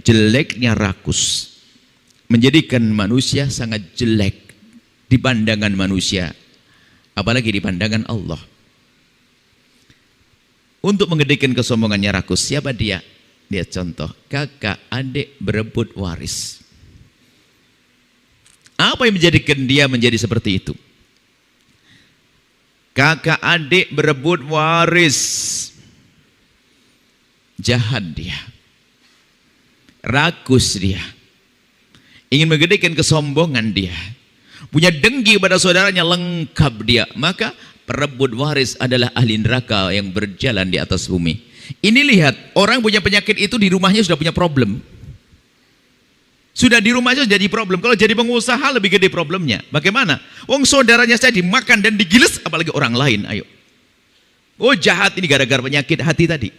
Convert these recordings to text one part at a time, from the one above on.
jeleknya rakus menjadikan manusia sangat jelek di pandangan manusia, apalagi di pandangan Allah. Untuk mengedekan kesombongannya rakus, siapa dia? Dia contoh, kakak adik berebut waris. Apa yang menjadikan dia menjadi seperti itu? Kakak adik berebut waris. Jahat dia. Rakus dia. Ingin mengedekan kesombongan dia. Punya dengki pada saudaranya, lengkap dia. Maka perebut waris adalah ahli neraka yang berjalan di atas bumi. Ini lihat, orang punya penyakit itu di rumahnya sudah punya problem. Sudah di rumahnya jadi problem. Kalau jadi pengusaha lebih gede problemnya. Bagaimana? Wong saudaranya saya dimakan dan digiles, apalagi orang lain. Ayo. Oh jahat ini gara-gara penyakit hati tadi.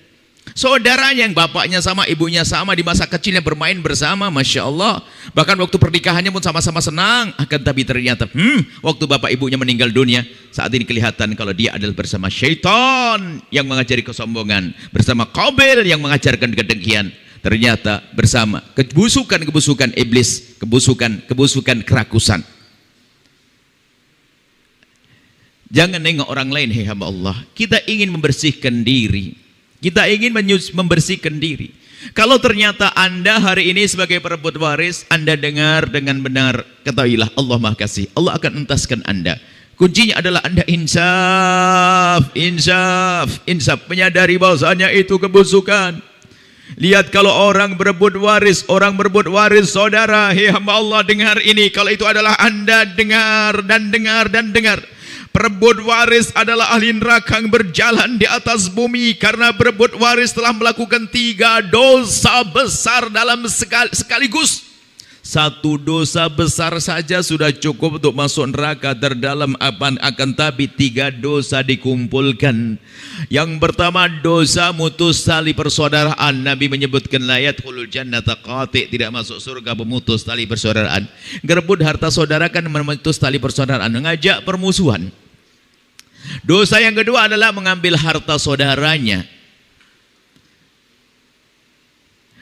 Saudaranya yang bapaknya sama, ibunya sama, di masa kecilnya bermain bersama, Masya Allah. Bahkan waktu pernikahannya pun sama-sama senang. Akan tapi ternyata, waktu bapak ibunya meninggal dunia, saat ini kelihatan kalau dia adalah bersama syaitan yang mengajari kesombongan, bersama Qabil yang mengajarkan kedengkian. Ternyata bersama kebusukan-kebusukan iblis, kebusukan kerakusan. Jangan nengok orang lain, hei hamba Allah. Kita ingin membersihkan diri. Kita ingin membersihkan diri. Kalau ternyata Anda hari ini sebagai perebut waris, Anda dengar dengan benar, ketahuilah Allah Maha Kasih. Allah akan entaskan Anda. Kuncinya adalah Anda insaf. Menyadari bahwasanya itu kebusukan. Lihat kalau orang berebut waris saudara, hei hamba Allah dengar ini. Kalau itu adalah Anda dengar. Perebut waris adalah ahli neraka yang berjalan di atas bumi karena berebut waris telah melakukan 3 dosa besar dalam sekaligus. 1 dosa besar saja sudah cukup untuk masuk neraka terdalam, akan tapi 3 dosa dikumpulkan. Yang pertama dosa mutus tali persaudaraan. Nabi menyebutkan la yadkhulul jannata qati', tidak masuk surga pemutus tali persaudaraan. Ngerebut harta saudara kan memutus tali persaudaraan, mengajak permusuhan. Dosa yang kedua adalah mengambil harta saudaranya.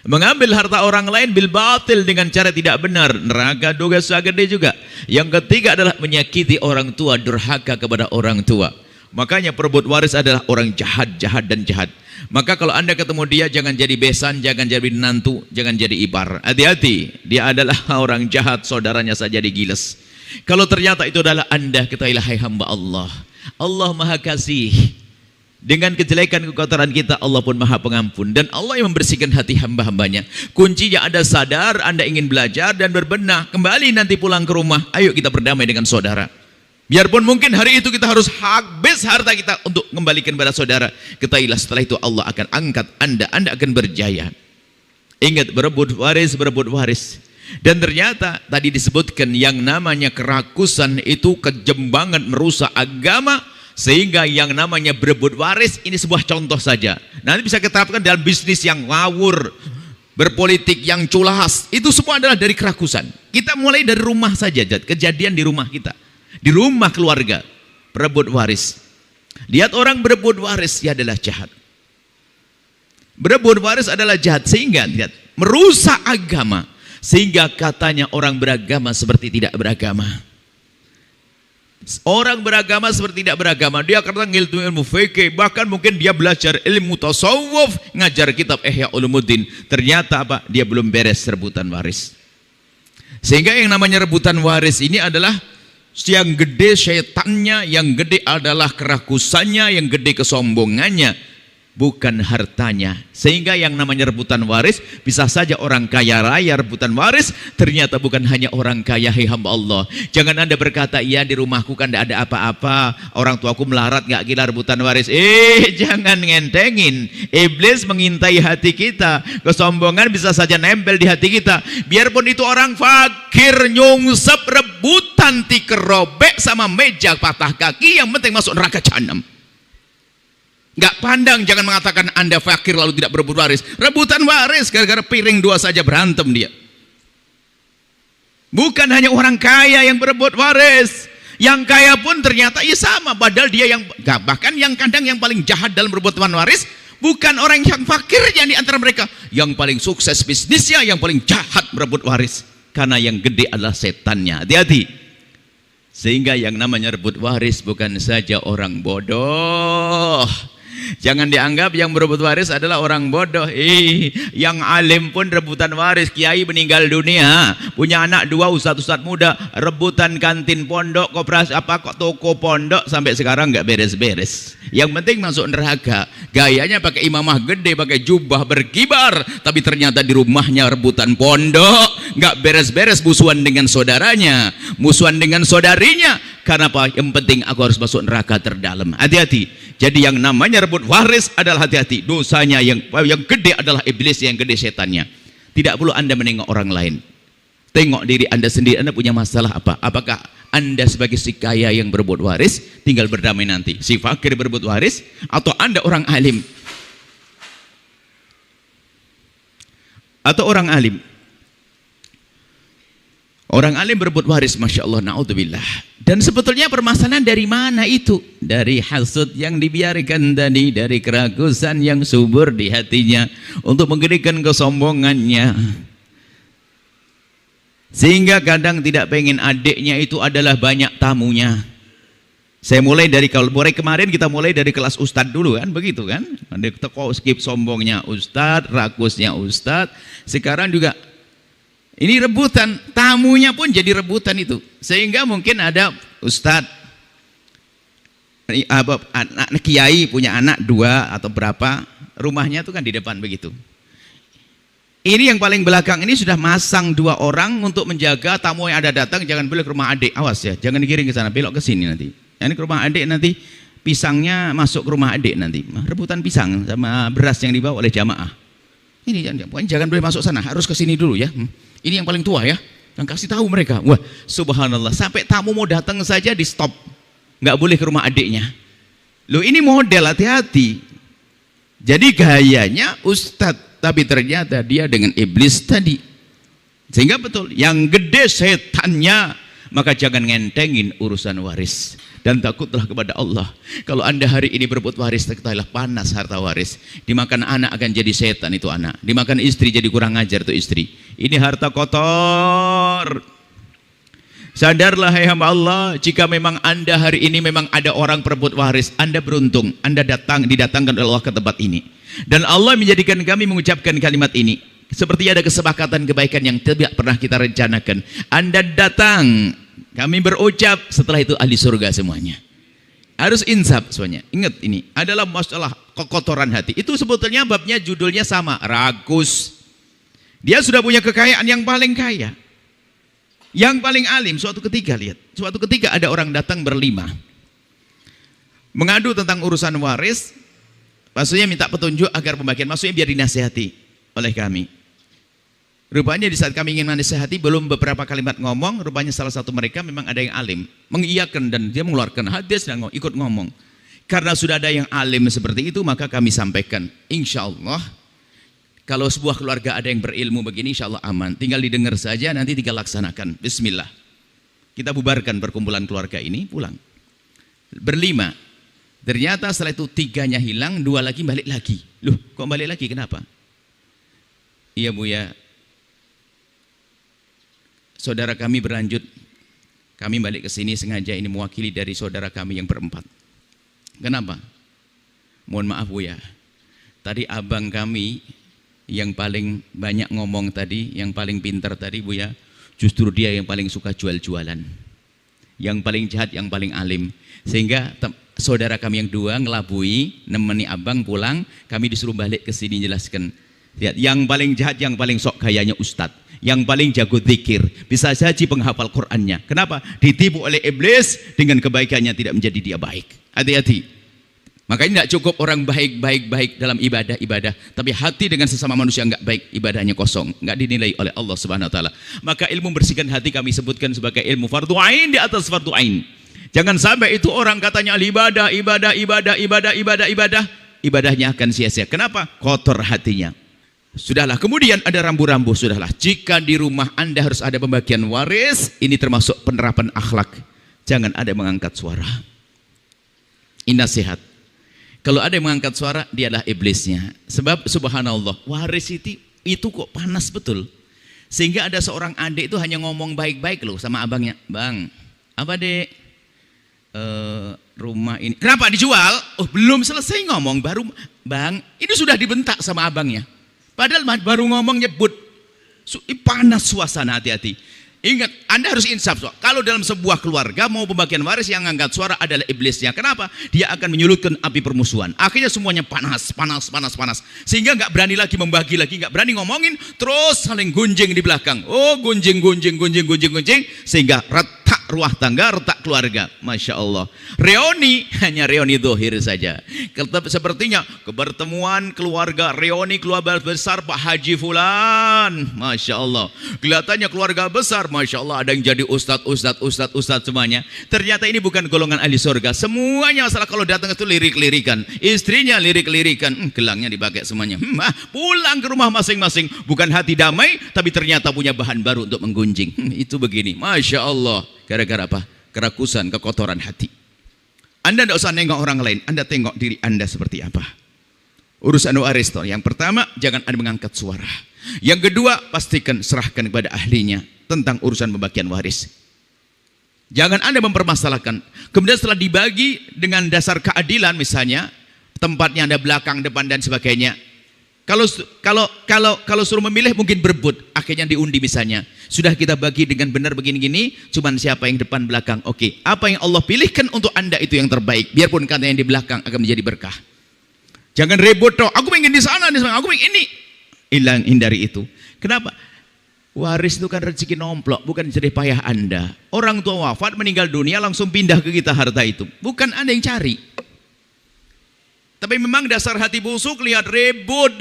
Mengambil harta orang lain bil batil dengan cara tidak benar, neraka dosa gede juga. Yang ketiga adalah menyakiti orang tua, durhaka kepada orang tua. Makanya perebut waris adalah orang jahat. Maka kalau Anda ketemu dia, jangan jadi besan, jangan jadi menantu, jangan jadi ipar. Hati-hati, dia adalah orang jahat, saudaranya saja digiles. Kalau ternyata itu adalah Anda, ketahuilah hai hamba Allah. Allah Maha Kasih. Dengan kejelekan kekotoran kita, Allah pun Maha Pengampun. Dan Allah yang membersihkan hati hamba-hambanya. Kuncinya Anda sadar, Anda ingin belajar dan berbenah. Kembali nanti pulang ke rumah, ayo kita berdamai dengan saudara. Biarpun mungkin hari itu kita harus habis harta kita untuk kembalikan pada saudara. Ketahuilah setelah itu Allah akan angkat Anda akan berjaya. Ingat, berebut waris. Dan ternyata tadi disebutkan yang namanya kerakusan itu kejembangan merusak agama, sehingga yang namanya berebut waris ini sebuah contoh saja. Nanti bisa kita terapkan dalam bisnis yang ngawur, berpolitik yang culas, itu semua adalah dari kerakusan. Kita mulai dari rumah saja, kejadian di rumah kita, di rumah keluarga, berebut waris. Lihat orang berebut waris, dia adalah jahat. Berebut waris adalah jahat sehingga lihat, merusak agama. Sehingga katanya orang beragama seperti tidak beragama. Orang beragama seperti tidak beragama. Dia kata ilmu fikih, bahkan mungkin dia belajar ilmu tasawuf, ngajar kitab Ihya Ulumuddin. Ternyata apa? Dia belum beres rebutan waris. Sehingga yang namanya rebutan waris ini adalah yang gede syaitannya, yang gede adalah kerakusannya, yang gede kesombongannya, bukan hartanya. Sehingga yang namanya rebutan waris, bisa saja orang kaya raya rebutan waris, ternyata bukan hanya orang kaya, hei hamba Allah. Jangan Anda berkata, iya di rumahku kan tidak ada apa-apa, orang tuaku melarat, gak gila rebutan waris. Jangan ngentengin. Iblis mengintai hati kita. Kesombongan bisa saja nempel di hati kita. Biarpun itu orang fakir, nyungsep, rebutan, tikar robek sama meja patah kaki, yang penting masuk neraka jahanam. Nggak pandang, jangan mengatakan Anda fakir lalu tidak berebut waris. Rebutan waris, gara-gara piring 2 saja berantem dia. Bukan hanya orang kaya yang berebut waris. Yang kaya pun ternyata ya sama, padahal dia yang, bahkan yang kadang yang paling jahat dalam berebutan waris, Bukan orang yang fakirnya di antara mereka. Yang paling sukses bisnisnya, yang paling jahat merebut waris. Karena yang gede adalah setannya. Hati-hati. Sehingga yang namanya rebut waris bukan saja orang bodoh. Jangan dianggap yang berebut waris adalah orang bodoh. Yang alim pun rebutan waris. Kiai meninggal dunia, punya anak 2, ustadz muda, rebutan kantin pondok, koperasi toko pondok, sampai sekarang nggak beres-beres. Yang penting masuk neraka. Gayanya pakai imamah gede, pakai jubah berkibar, tapi ternyata di rumahnya rebutan pondok, nggak beres-beres, musuhan dengan saudaranya, musuhan dengan saudarinya. Karena apa? Yang penting aku harus masuk neraka terdalam. Hati-hati. Jadi yang namanya rebut waris adalah hati-hati. Dosanya yang gede adalah iblis, yang gede setannya. Tidak perlu Anda menengok orang lain. Tengok diri Anda sendiri. Anda punya masalah apa? Apakah Anda sebagai si kaya yang berebut waris tinggal berdamai nanti? Si fakir berebut waris, atau Anda orang alim? Atau orang alim? Orang alim berebut waris, Masya Allah, na'udzubillah. Dan sebetulnya permasalahan dari mana itu? Dari hasud yang dibiarkan tadi, dari keragusan yang subur di hatinya untuk menggedekan kesombongannya. Sehingga kadang tidak pengen adiknya itu adalah banyak tamunya. Saya mulai dari kemarin kita mulai dari kelas ustadz dulu kan, begitu kan? Ada teko skip sombongnya ustadz, rakusnya ustadz. Sekarang juga ini rebutan, tamunya pun jadi rebutan itu. Sehingga mungkin ada ustadz, anak kiai punya anak 2 atau berapa, rumahnya itu kan di depan begitu. Ini yang paling belakang ini sudah masang 2 orang untuk menjaga tamu yang ada datang, jangan boleh ke rumah adik, awas ya, jangan digiring ke sana, belok ke sini nanti. Ini ke rumah adik nanti, pisangnya masuk ke rumah adik nanti, rebutan pisang sama beras yang dibawa oleh jamaah. Ini jangan boleh masuk sana, harus ke sini dulu ya. Ini yang paling tua ya. Dan kasih tahu mereka. Wah, subhanallah, sampai tamu mau datang saja di stop. Nggak boleh ke rumah adiknya. Loh, ini model, hati-hati. Jadi gayanya ustadz, tapi ternyata dia dengan iblis tadi. Sehingga betul, yang gede setannya, maka jangan ngentengin urusan waris. Dan takutlah kepada Allah. Kalau Anda hari ini berebut waris, ketahuilah panas harta waris. Dimakan anak akan jadi setan itu anak. Dimakan istri jadi kurang ajar itu istri. Ini harta kotor. Sadarlah hai hamba Allah, jika memang Anda hari ini memang ada orang perebut waris, Anda beruntung. Anda didatangkan oleh Allah ke tempat ini. Dan Allah menjadikan kami mengucapkan kalimat ini. Seperti ada kesepakatan kebaikan yang tidak pernah kita rencanakan. Anda datang, kami berucap, setelah itu ahli surga semuanya. Harus insaf semuanya. Ingat, ini adalah masalah kekotoran hati. Itu sebetulnya babnya judulnya sama, rakus. Dia sudah punya kekayaan yang paling kaya, yang paling alim. Suatu ketika lihat, suatu ketika ada orang datang berlima, mengadu tentang urusan waris. Maksudnya minta petunjuk agar pembagian, maksudnya biar dinasihati oleh kami. Rupanya di saat kami ingin menasihati, belum beberapa kalimat ngomong, rupanya salah satu mereka memang ada yang alim, mengiyakan dan dia mengeluarkan hadis dan ikut ngomong. Karena sudah ada yang alim seperti itu, maka kami sampaikan, insya Allah kalau sebuah keluarga ada yang berilmu begini, insya Allah aman. Tinggal didengar saja, nanti tinggal laksanakan. Bismillah. Kita bubarkan perkumpulan keluarga ini, pulang. Berlima. Ternyata setelah itu 3-nya hilang, 2 lagi balik lagi. Loh, kok balik lagi? Kenapa? Iya Bu ya, saudara kami berlanjut, kami balik ke sini sengaja ini mewakili dari saudara kami yang berempat. Kenapa? Mohon maaf Bu ya, tadi abang kami yang paling banyak ngomong tadi, yang paling pintar tadi Bu ya, justru dia yang paling suka jual-jualan, yang paling jahat, yang paling alim. Sehingga saudara kami yang 2 ngelabui, nemeni abang pulang, kami disuruh balik ke sini jelaskan. Lihat, yang paling jahat, yang paling sok kayanya ustadz, yang paling jago zikir, bisa saja penghafal Qur'annya. Kenapa? Ditipu oleh iblis dengan kebaikannya tidak menjadi dia baik. Hati-hati. Makanya tidak cukup orang baik dalam ibadah, tapi hati dengan sesama manusia enggak baik, ibadahnya kosong, enggak dinilai oleh Allah Subhanahu wa taala. Maka ilmu membersihkan hati kami sebutkan sebagai ilmu fardu ain di atas fardu ain. Jangan sampai itu orang katanya ibadahnya akan sia-sia. Kenapa? Kotor hatinya. Sudahlah, kemudian ada rambu-rambu. Sudahlah, jika di rumah Anda harus ada pembagian waris, ini termasuk penerapan akhlak. Jangan ada mengangkat suara. Ini nasihat. Kalau ada yang mengangkat suara, dia adalah iblisnya. Sebab subhanallah, waris itu kok panas betul. Sehingga ada seorang adik itu hanya ngomong baik-baik loh sama abangnya. Bang, apa dek? Rumah ini. Kenapa dijual? Oh, belum selesai ngomong. Baru, bang, ini sudah dibentak sama abangnya. Padahal baru ngomong nyebut. Panas suasana, hati-hati. Ingat, Anda harus insaf. Kalau dalam sebuah keluarga mau pembagian waris, yang angkat suara adalah iblisnya. Kenapa? Dia akan menyulutkan api permusuhan. Akhirnya semuanya panas. Sehingga nggak berani lagi membagi lagi, nggak berani ngomongin, terus saling gunjing di belakang. Oh, gunjing. Sehingga retak rumah tangga, retak keluarga. Masya Allah. Reuni, hanya reuni dohir saja. Sepertinya kebertemuan keluarga, reuni keluarga besar Pak Haji Fulan. Masya Allah. Kelihatannya keluarga besar. Masya Allah, ada yang jadi ustadz semuanya. Ternyata ini bukan golongan ahli surga. Semuanya masalah kalau datang itu lirik-lirikan. Istrinya lirik-lirikan. Gelangnya dipakai semuanya. Pulang ke rumah masing-masing. Bukan hati damai, tapi ternyata punya bahan baru untuk menggunjing. Itu begini. Masya Allah. Gara-gara apa? Kerakusan, kekotoran hati. Anda tidak usah nengok orang lain. Anda tengok diri Anda seperti apa. Urusan waris. Yang pertama, jangan Anda mengangkat suara. Yang kedua, pastikan serahkan kepada ahlinya tentang urusan pembagian waris. Jangan Anda mempermasalahkan. Kemudian setelah dibagi dengan dasar keadilan, misalnya tempatnya ada belakang, depan dan sebagainya. Kalau suruh memilih mungkin berebut, akhirnya diundi misalnya. Sudah kita bagi dengan benar begini-gini, cuman siapa yang depan belakang. Oke, apa yang Allah pilihkan untuk Anda itu yang terbaik. Biarpun kata yang di belakang akan menjadi berkah. Jangan ribut toh. Aku pengen di sana, aku pengen ini. Hindari itu. Kenapa? Waris itu kan rezeki nomplok, bukan jerih payah Anda. Orang tua wafat, meninggal dunia, langsung pindah ke kita harta itu. Bukan Anda yang cari. Tapi memang dasar hati busuk, lihat ribut.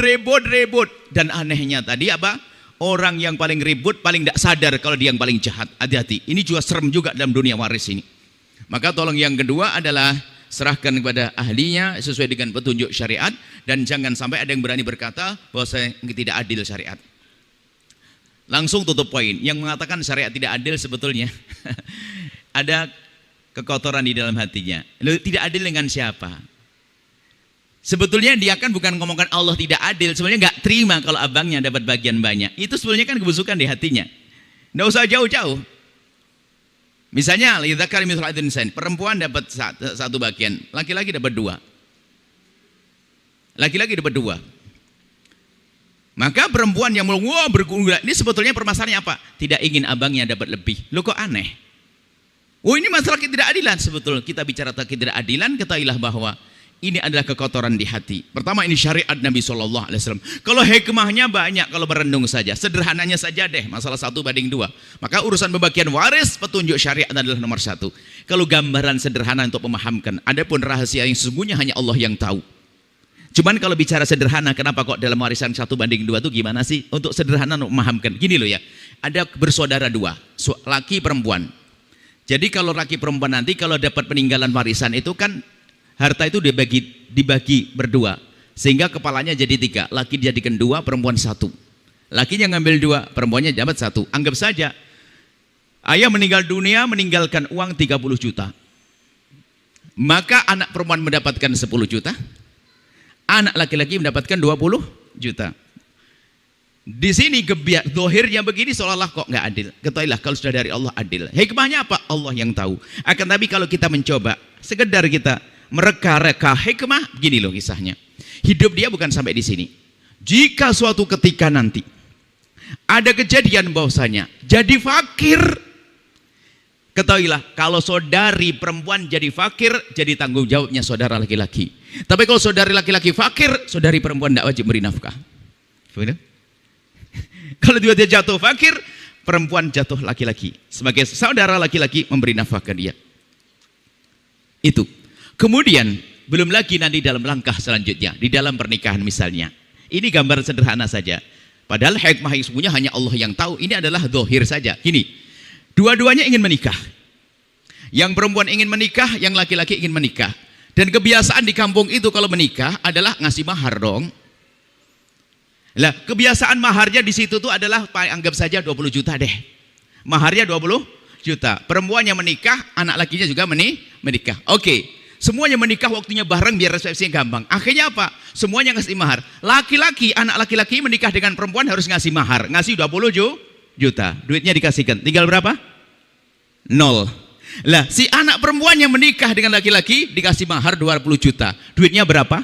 Dan anehnya tadi apa? Orang yang paling ribut, paling tidak sadar kalau dia yang paling jahat. Hati-hati. Ini juga serem juga dalam dunia waris ini. Maka tolong yang kedua adalah serahkan kepada ahlinya sesuai dengan petunjuk syariat. Dan jangan sampai ada yang berani berkata bahwa saya tidak adil syariat. Langsung tutup poin. Yang mengatakan syariat tidak adil sebetulnya ada kekotoran di dalam hatinya. Tidak adil dengan siapa? Sebetulnya dia kan bukan ngomongkan Allah tidak adil. Sebenarnya nggak terima kalau abangnya dapat bagian banyak. Itu sebenarnya kan kebusukan di hatinya. Nggak usah jauh-jauh. Misalnya, perempuan dapat satu bagian, laki-laki dapat dua. Laki-laki dapat dua. Maka perempuan yang berguna, ini sebetulnya permasalahannya apa? Tidak ingin abangnya dapat lebih. Loh kok aneh? Oh, ini masalah ketidakadilan. Sebetulnya kita bicara tentang ketidakadilan, ketahuilah bahwa ini adalah kekotoran di hati. Pertama, ini syariat Nabi SAW. Kalau hikmahnya banyak, kalau merenung saja, sederhananya saja deh, masalah 1:2. Maka urusan pembagian waris, petunjuk syariat adalah nomor 1. Kalau gambaran sederhana untuk memahamkan, adapun rahasia yang sesungguhnya hanya Allah yang tahu. Cuman kalau bicara sederhana, kenapa kok dalam warisan 1:2 itu gimana sih? Untuk sederhana untuk memahamkan. Gini loh ya, ada bersaudara dua, laki perempuan. Jadi kalau laki perempuan nanti kalau dapat peninggalan warisan itu kan harta itu dibagi berdua, sehingga kepalanya jadi 3. Laki dijadikan 2, perempuan 1. Lakinya ngambil 2, perempuannya dapat 1. Anggap saja ayah meninggal dunia meninggalkan uang 30 juta. Maka anak perempuan mendapatkan 10 juta, anak laki-laki mendapatkan 20 juta. Di sini dohirnya begini seolah-olah kok nggak adil. Ketahuilah kalau sudah dari Allah adil. Hikmahnya apa? Allah yang tahu. Akan tapi kalau kita mencoba sekedar kita mereka-reka hikmah, begini loh kisahnya. Hidup dia bukan sampai di sini. Jika suatu ketika nanti ada kejadian bahwasanya jadi fakir, ketahuilah kalau saudari perempuan jadi fakir, jadi tanggung jawabnya saudara laki-laki. Tapi kalau saudari laki-laki fakir, saudari perempuan tidak wajib beri nafkah. Kalau dia jatuh fakir, perempuan jatuh laki-laki. Sebagai saudara laki-laki memberi nafkah ke dia. Itu. Kemudian, belum lagi nanti dalam langkah selanjutnya, di dalam pernikahan misalnya. Ini gambar sederhana saja. Padahal hikmah yang sesungguhnya hanya Allah yang tahu. Ini adalah dohir saja. Gini, dua-duanya ingin menikah. Yang perempuan ingin menikah, yang laki-laki ingin menikah. Dan kebiasaan di kampung itu kalau menikah adalah ngasih mahar dong. Lah, kebiasaan maharnya di situ tuh adalah anggap saja 20 juta deh. Maharnya 20 juta. Perempuan yang menikah, anak lakinya juga menikah. Oke. Semuanya menikah waktunya bareng biar resepsinya gampang. Akhirnya apa? Semuanya ngasih mahar. Laki-laki, anak laki-laki menikah dengan perempuan harus ngasih mahar. Ngasih 20 juta. Duitnya dikasihkan. Tinggal berapa? 0. Lah, si anak perempuan yang menikah dengan laki-laki dikasih mahar 20 juta. Duitnya berapa?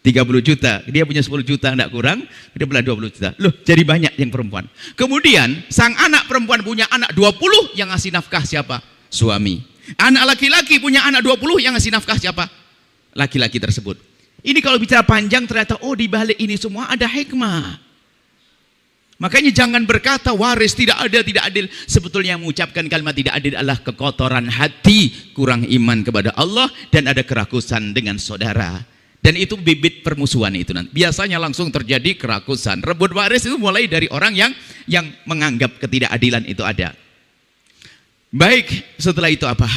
30 juta. Dia punya 10 juta, enggak kurang. Dia punya 20 juta. Loh, jadi banyak yang perempuan. Kemudian, sang anak perempuan punya anak 20, yang ngasih nafkah siapa? Suami. Anak laki-laki punya anak 20, yang ngasih nafkah siapa? Laki-laki tersebut. Ini kalau bicara panjang, ternyata oh di balik ini semua ada hikmah. Makanya jangan berkata waris tidak ada, tidak adil. Sebetulnya yang mengucapkan kalimat tidak adil adalah kekotoran hati, kurang iman kepada Allah, dan ada kerakusan dengan saudara. Dan itu bibit permusuhan itu nanti. Biasanya langsung terjadi kerakusan. Rebut waris itu mulai dari orang yang menganggap ketidakadilan itu ada. Baik, setelah itu apa?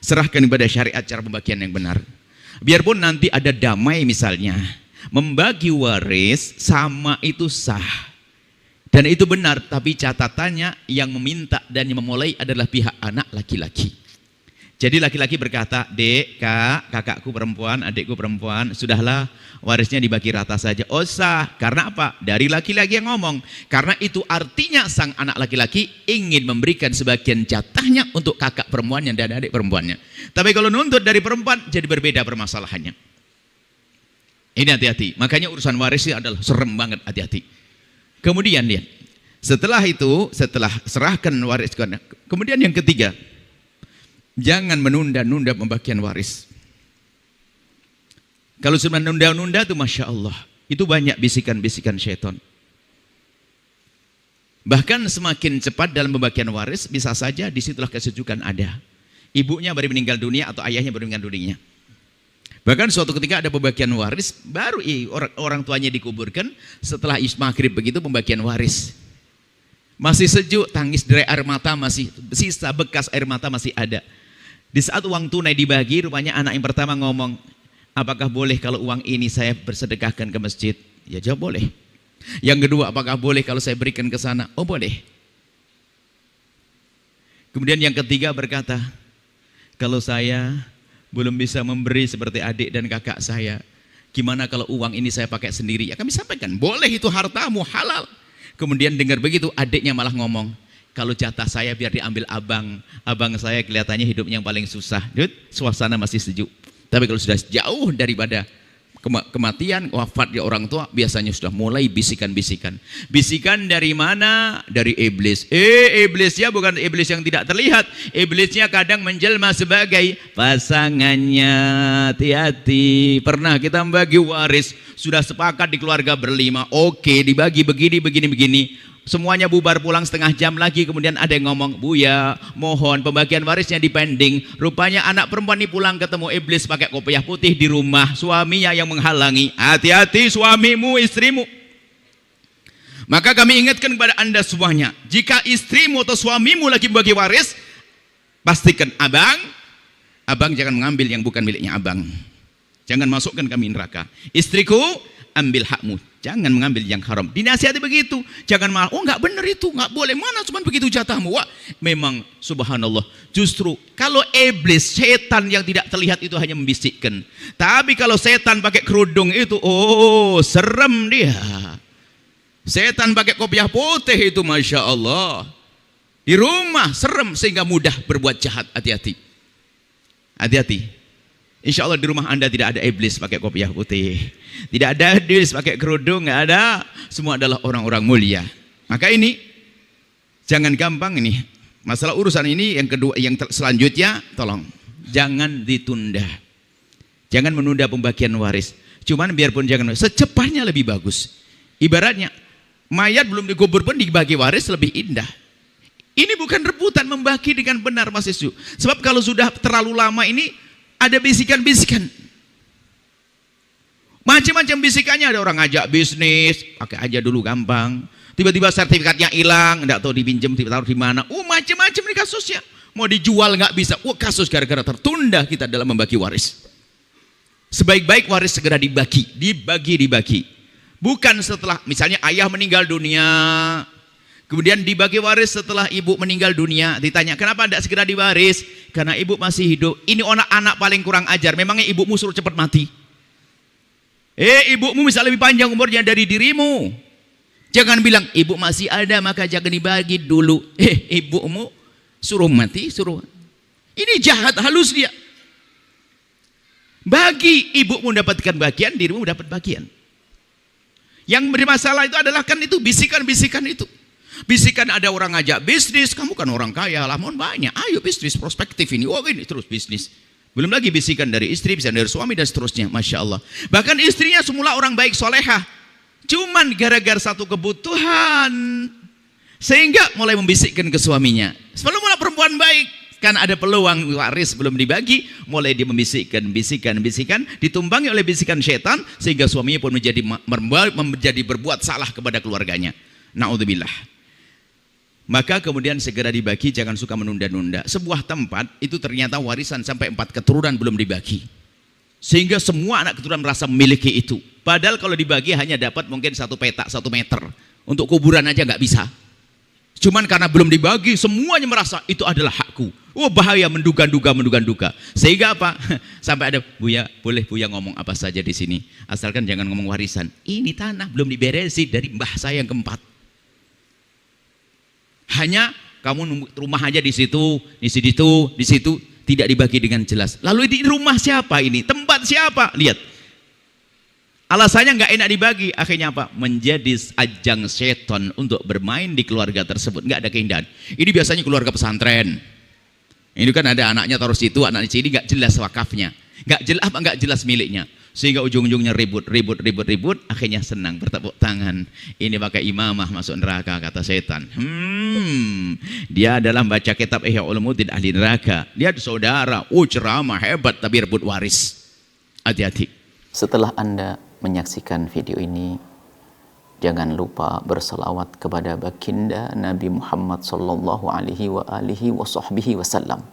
Serahkan kepada syariat cara pembagian yang benar. Biarpun nanti ada damai misalnya, membagi waris sama itu sah. Dan itu benar, tapi catatannya yang meminta dan yang memulai adalah pihak anak laki-laki. Jadi laki-laki berkata, dek, kak, kakakku perempuan, adikku perempuan, sudahlah warisnya dibagi rata saja. Oh sah, karena apa? Dari laki-laki yang ngomong. Karena itu artinya sang anak laki-laki ingin memberikan sebagian jatahnya untuk kakak perempuannya dan adik perempuannya. Tapi kalau nuntut dari perempuan, jadi berbeda permasalahannya. Ini hati-hati, makanya urusan waris ini adalah serem banget, hati-hati. Kemudian lihat, setelah itu, setelah serahkan waris, kemudian yang ketiga, jangan menunda-nunda pembagian waris. Kalau sudah menunda-nunda itu Masya Allah, itu banyak bisikan-bisikan syaitan. Bahkan semakin cepat dalam pembagian waris, bisa saja disitulah kesejukan ada. Ibunya baru meninggal dunia atau ayahnya baru meninggal dunia. Bahkan suatu ketika ada pembagian waris, baru orang tuanya dikuburkan, setelah maghrib begitu pembagian waris. Masih sejuk, tangis derai air mata masih, sisa bekas air mata masih ada. Di saat uang tunai dibagi, rupanya anak yang pertama ngomong, apakah boleh kalau uang ini saya bersedekahkan ke masjid? Ya jawab boleh. Yang kedua, apakah boleh kalau saya berikan ke sana? Oh boleh. Kemudian yang ketiga berkata, kalau saya belum bisa memberi seperti adik dan kakak saya, gimana kalau uang ini saya pakai sendiri? Ya kami sampaikan, boleh, itu hartamu, halal. Kemudian dengar begitu, adiknya malah ngomong, kalau jatah saya biar diambil abang saya kelihatannya hidupnya yang paling susah. Suasana masih sejuk. Tapi kalau sudah jauh daripada kematian, wafat ya orang tua, biasanya sudah mulai bisikan-bisikan. Bisikan dari mana? Dari iblis. Iblisnya bukan iblis yang tidak terlihat. Iblisnya kadang menjelma sebagai pasangannya. Hati-hati. Pernah kita membagi waris, sudah sepakat di keluarga berlima. Oke, dibagi begini. Semuanya bubar pulang setengah jam lagi, kemudian ada yang ngomong, Buya, mohon pembagian warisnya dipending. Rupanya anak perempuan ini pulang ketemu iblis pakai kopiah putih di rumah, suaminya yang menghalangi. Hati-hati suamimu, istrimu. Maka kami ingatkan kepada anda semuanya, jika istrimu atau suamimu lagi bagi waris, pastikan abang jangan mengambil yang bukan miliknya abang. Jangan masukkan kami neraka. Istriku, ambil hakmu, jangan mengambil yang haram. Dinasihati begitu, jangan malah, oh nggak benar itu, nggak boleh, mana cuma begitu jatahmu. Wah, memang subhanallah, justru kalau iblis, setan yang tidak terlihat itu hanya membisikkan. Tapi kalau setan pakai kerudung itu, oh serem dia. Setan pakai kopiah putih itu, Masya Allah, di rumah serem sehingga mudah berbuat jahat. Hati-hati, hati-hati. Insya Allah di rumah anda tidak ada iblis pakai kopiah putih, tidak ada iblis pakai kerudung, nggak ada. Semua adalah orang-orang mulia. Maka ini jangan gampang ini masalah urusan ini. Yang kedua, yang selanjutnya, tolong jangan ditunda, jangan menunda pembagian waris. Cuman biarpun jangan, secepatnya lebih bagus. Ibaratnya mayat belum dikubur pun dibagi waris lebih indah. Ini bukan rebutan, membagi dengan benar, Mas Yesus. Sebab kalau sudah terlalu lama ini ada bisikan-bisikan, macam-macam bisikannya. Ada orang ngajak bisnis, pakai aja dulu gampang. Tiba-tiba sertifikatnya hilang, nggak tahu dipinjam, ditaruh di mana. Macam-macam nih kasusnya. Mau dijual nggak bisa. Kasus gara-gara tertunda kita dalam membagi waris. Sebaik-baik waris segera dibagi. Bukan setelah misalnya ayah meninggal dunia, Kemudian dibagi waris setelah ibu meninggal dunia. Ditanya, kenapa tidak segera diwaris? Karena ibu masih hidup. Ini anak paling kurang ajar. Memangnya ibumu suruh cepat mati? Ibumu bisa lebih panjang umurnya dari dirimu. Jangan bilang, ibu masih ada maka jangan dibagi dulu. Ibumu suruh mati, suruh. Ini jahat, halus dia. Bagi ibumu mendapatkan bagian, dirimu dapat bagian. Yang bermasalah itu adalah kan itu bisikan-bisikan itu. Bisikan ada orang ngajak bisnis, kamu kan orang kaya, lah mohon banyak, ayo bisnis prospektif ini, ini terus bisnis. Belum lagi bisikan dari istri, bisikan dari suami dan seterusnya, Masya Allah. Bahkan istrinya semula orang baik solehah, cuman gara-gara satu kebutuhan, sehingga mulai membisikkan ke suaminya. Semula perempuan baik, kan ada peluang waris belum dibagi, mulai dia membisikkan, bisikan, ditumbangi oleh bisikan setan, sehingga suaminya pun menjadi berbuat salah kepada keluarganya. Na'udzubillah. Maka kemudian segera dibagi, jangan suka menunda-nunda. Sebuah tempat itu ternyata warisan sampai 4 keturunan belum dibagi, sehingga semua anak keturunan merasa memiliki itu. Padahal kalau dibagi hanya dapat mungkin 1 petak 1 meter, untuk kuburan aja nggak bisa. Cuman karena belum dibagi, semuanya merasa itu adalah hakku. Bahaya, menduga-duga. Sehingga apa? Sampai ada, Buya, boleh Buya ngomong apa saja di sini, asalkan jangan ngomong warisan. Ini tanah belum diberesi dari mbah saya yang keempat. Hanya kamu rumah aja di situ, tidak dibagi dengan jelas. Lalu di rumah siapa ini? Tempat siapa? Lihat. Alasannya nggak enak dibagi. Akhirnya apa? Menjadi ajang setan untuk bermain di keluarga tersebut. Nggak ada keindahan. Ini biasanya keluarga pesantren. Ini kan ada anaknya taruh situ, anaknya sini, nggak jelas wakafnya. Nggak jelas miliknya. Sehingga ujung-ujungnya ribut, akhirnya senang bertepuk tangan. Ini pakai imamah masuk neraka, kata setan. Dia adalah baca kitab Ihya Ulumuddin ahli neraka. Dia saudara, ceramah hebat tapi rebut waris. Hati-hati. Setelah Anda menyaksikan video ini, jangan lupa berselawat kepada baginda Nabi Muhammad sallallahu alaihi wa alihi wa sahbihi wasallam.